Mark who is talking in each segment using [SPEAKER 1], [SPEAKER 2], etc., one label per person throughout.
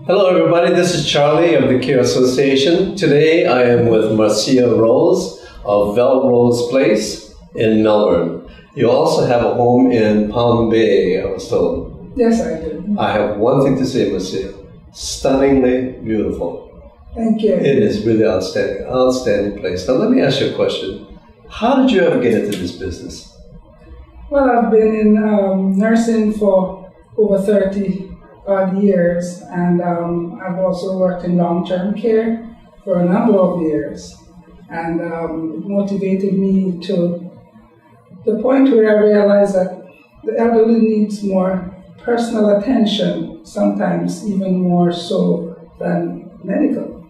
[SPEAKER 1] Hello everybody, this is Charlie of the Care Association. Today I am with Marcia Rose of Velrose Place in Melbourne. You also have a home in Palm Bay, I was told.
[SPEAKER 2] Yes, I do.
[SPEAKER 1] I have one thing to say, Marcia. Stunningly beautiful.
[SPEAKER 2] Thank you.
[SPEAKER 1] It is really outstanding, outstanding place. Now let me ask you a question. How did you ever get into this business?
[SPEAKER 2] Well, I've been in nursing for over 30 odd years, and I've also worked in long-term care for a number of years, and it motivated me to the point where I realized that the elderly needs more personal attention, sometimes even more so than medical.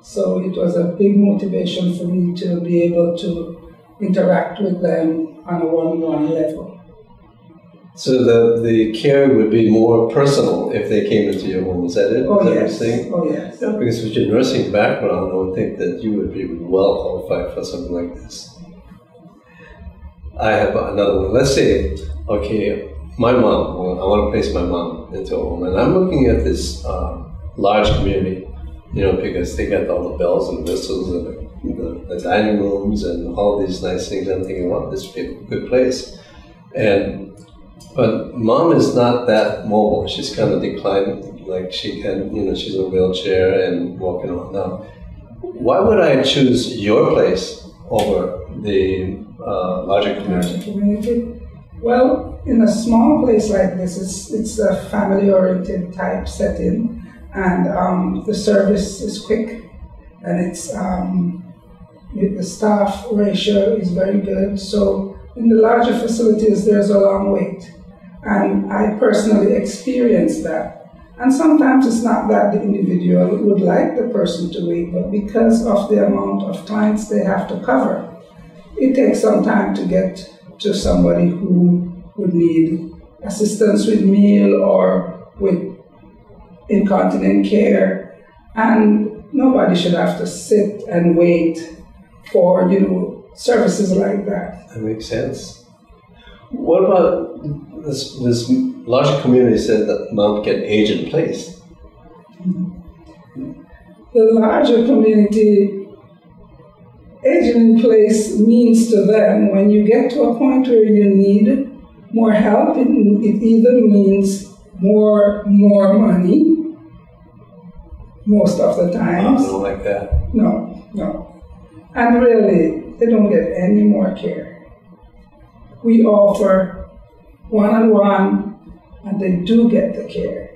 [SPEAKER 2] So it was a big motivation for me to be able to interact with them on a one-on-one level.
[SPEAKER 1] So the care would be more personal if they came into your home, is that it?
[SPEAKER 2] Oh,
[SPEAKER 1] is that
[SPEAKER 2] yes. Oh, yes.
[SPEAKER 1] Yeah, because with your nursing background, I would think that you would be well qualified for something like this. I have another one. Let's say, okay, my mom, I want to place my mom into a home, and I'm looking at this large community, because they got all the bells and whistles and the dining rooms and all these nice things. I'm thinking, wow, this would be a good place. But mom is not that mobile. She's kind of declined, like she can, she's in a wheelchair and walking around now. Why would I choose your place over the larger community?
[SPEAKER 2] Well, in a small place like this, it's a family-oriented type setting, and the service is quick, and it's the staff ratio is very good. So in the larger facilities, there's a long wait. And I personally experienced that. And sometimes it's not that the individual would like the person to wait, but because of the amount of clients they have to cover, it takes some time to get to somebody who would need assistance with meal or with incontinent care. And nobody should have to sit and wait for, services like that.
[SPEAKER 1] That makes sense. What about this larger community said that mom can age in place?
[SPEAKER 2] The larger community, aging in place means to them when you get to a point where you need more help, it either means more money most of the time.
[SPEAKER 1] I don't like that.
[SPEAKER 2] No. And really, they don't get any more care. We offer one-on-one, and they do get the care.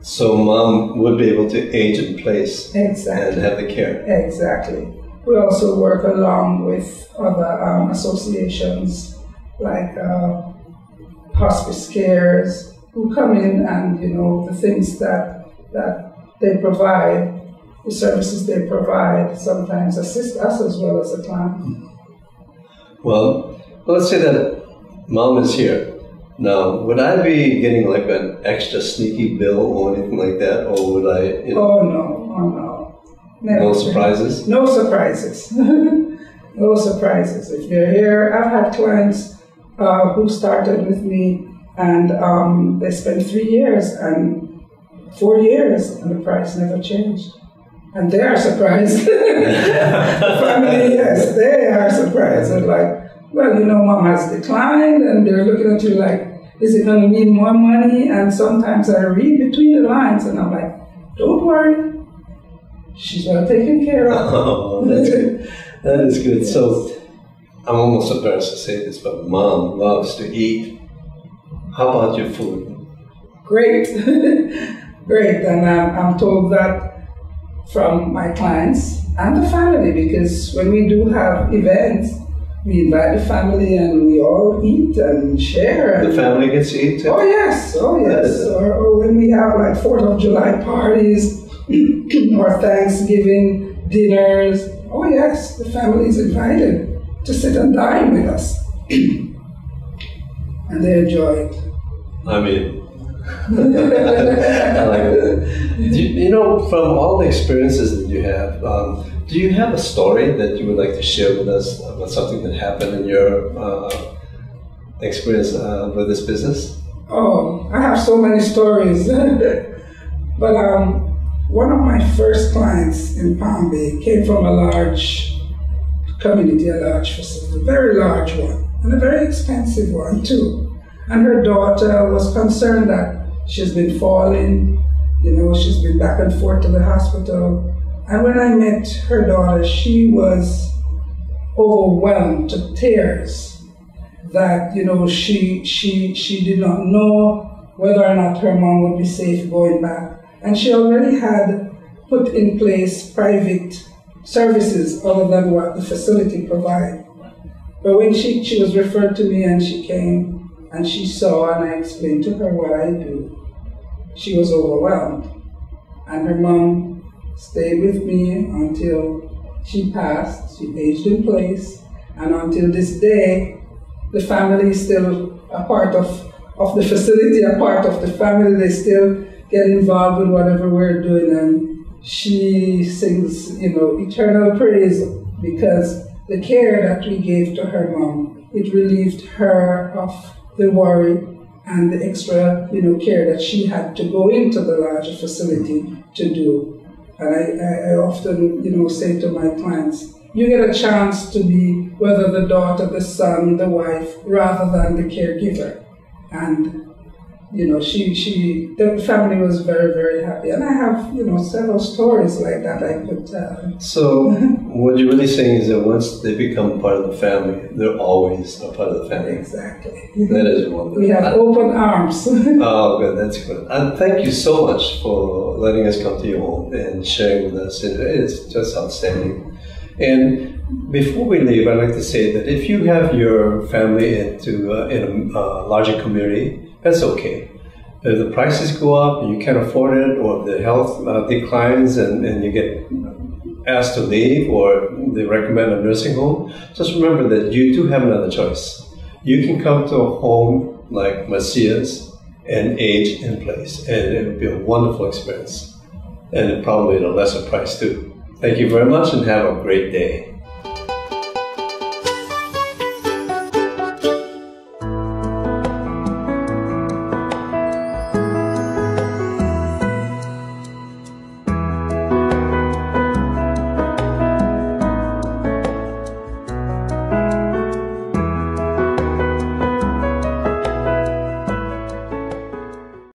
[SPEAKER 1] So mom would be able to age in place.
[SPEAKER 2] Exactly.
[SPEAKER 1] And have the care.
[SPEAKER 2] Exactly. We also work along with other associations like hospice cares who come in and, the things that they provide, the services they provide sometimes assist us as well as the client.
[SPEAKER 1] Well, let's say that mom is here. Now, would I be getting like an extra sneaky bill or anything like that? Or would I,
[SPEAKER 2] Oh, no. Never.
[SPEAKER 1] No surprises?
[SPEAKER 2] No surprises. No surprises. If you're here, I've had clients who started with me and they spent 3 years and 4 years and the price never changed. And they are surprised. The family, yes, they are surprised. They're like, well, mom has declined, and they're looking at you like, is it going to mean more money? And sometimes I read between the lines, and I'm like, don't worry, she's well taken care of.
[SPEAKER 1] Oh, that's good. That is good. Yes. So, I'm almost embarrassed to say this, but mom loves to eat. How about your food?
[SPEAKER 2] Great. Great. And I'm told that from my clients and the family, because when we do have events, we invite the family and we all eat and share. And
[SPEAKER 1] the family gets to eat too?
[SPEAKER 2] Oh yes. Or when we have like 4th of July parties or Thanksgiving dinners. Oh yes, the family is invited to sit and dine with us. And they enjoy it.
[SPEAKER 1] I mean, I like that. From all the experiences that you have, do you have a story that you would like to share with us about something that happened in your experience with this business?
[SPEAKER 2] Oh, I have so many stories. But one of my first clients in Palm Bay came from a large community, a large facility, a very large one, and a very expensive one too. And her daughter was concerned that she's been falling, she's been back and forth to the hospital. And when I met her daughter, she was overwhelmed to tears that, she did not know whether or not her mom would be safe going back. And she already had put in place private services other than what the facility provided. But when she was referred to me and she came and she saw and I explained to her what I do, she was overwhelmed. And her mom stayed with me until she passed. She aged in place. And until this day, the family is still a part of the facility, a part of the family. They still get involved with whatever we're doing. And she sings, eternal praise, because the care that we gave to her mom, it relieved her of the worry and the extra, care that she had to go into the larger facility to do. And I often, say to my clients, you get a chance to be whether the daughter, the son, the wife, rather than the caregiver. And the family was very, very happy. And I have, several stories like that I could tell.
[SPEAKER 1] So what you're really saying is that once they become part of the family, they're always a part of the family.
[SPEAKER 2] Exactly.
[SPEAKER 1] That is wonderful.
[SPEAKER 2] We have open arms.
[SPEAKER 1] Oh, good. That's good. And thank you so much for letting us come to your home and sharing with us. It's just outstanding. And before we leave, I'd like to say that if you have your family in a larger community, that's okay. If the prices go up and you can't afford it, or if the health declines and you get asked to leave, or they recommend a nursing home, just remember that you do have another choice. You can come to a home like Marcia's and age in place, and it would be a wonderful experience, and probably at a lesser price too. Thank you very much and have a great day.